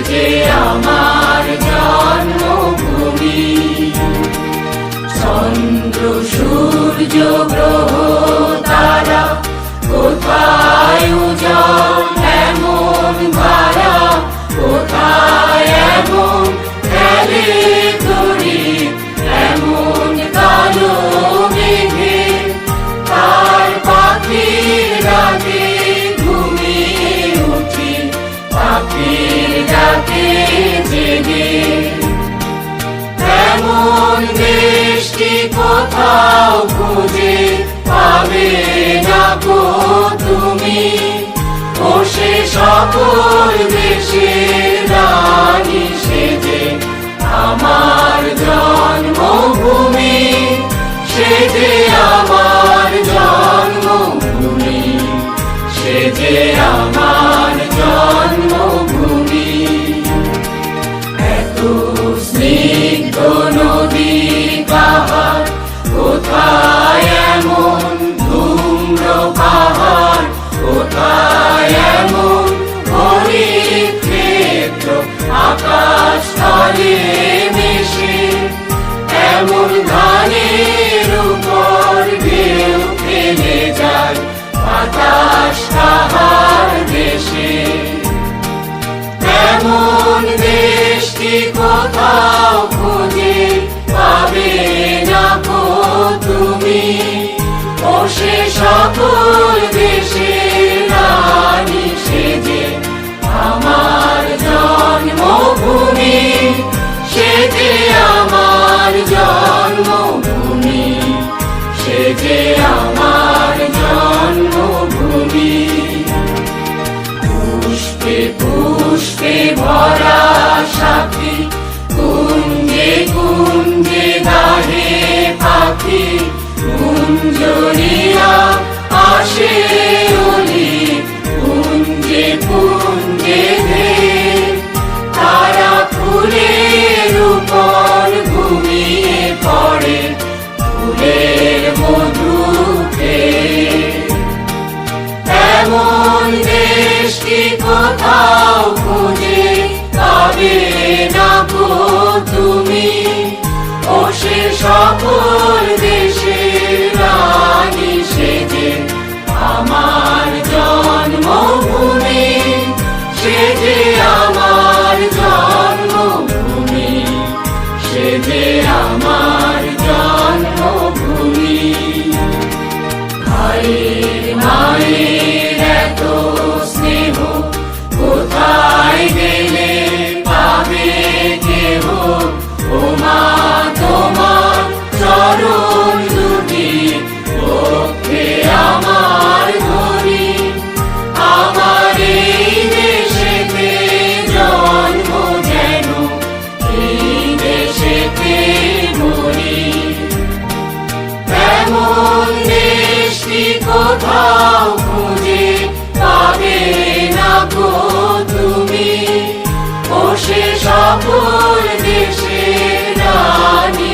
যে আমার জন্মভূমি। চন্দ্র সূর্য গ্রহ তারা কোথায় উজ্জ্বল এমন ধারা, কোথায় এমন খেলে তরি এমন কালো মেঘে, তার পাখির ডাকে ঘুমিয়ে উঠি, পাখির ডাকে জেগে। এমন দেশটি কোথাও খুঁজে পাবে না গো তুমি, ও সে সকল দেশের রানী সেজে আমার জন্মভূমি, সে যে আমার জন্মভূমি, সে যে আমার জন্মভূমি। এত স্নিগ্ধ নদী পাহাড়, কোথায় এমন ধূম্র পাহাড়, কোথায় এমন হরিত ক্ষেত্র আকাশ তলে মিশে, এমন ধানের উপর ঢেউ ফেলে যায় বাতাস তাহার দেশে। এমন দেশটি কোথাও খুঁজে পাবে না গো তুমি, ও সে সকল দেশের রানী সেজে আমার জন্মভূমি, সে যে আমার জন্মভূমি, সে যে আমার জন্মভূমি। পুষ্পে পুষ্পে ভরা সাথী, কুঞ্জে কুঞ্জে গাহে পাখি, কুঞ্জরিয়া আসে অলি, কুঞ্জে কুঞ্জে ধে, তারা ফুলের উপর ঘুমিয়ে পড়ে ফুলের মধু খেয়ে। এমন দেশটি কোথাও খুঁজে পাবে না গো তুমি, ও সে সকল দেশের রানী সেজে আমার জন্মভূমি, সে যে আমার জন্মভূমি, সে যে আমার জন্মভূমি। ভাইয়ের মায়ের এত স্নেহ কোথায় গেলে পাবে কেহ, ও মা তোমার চরণ দুটি পক্ষে আমার ধরি, আমার এই দেশেতে জন্ম যেন এই দেশেতে মরি। এমন দেশটি কোথাও খুঁজে পাবে না গো তুমি, ও সে সকল দেশের রানী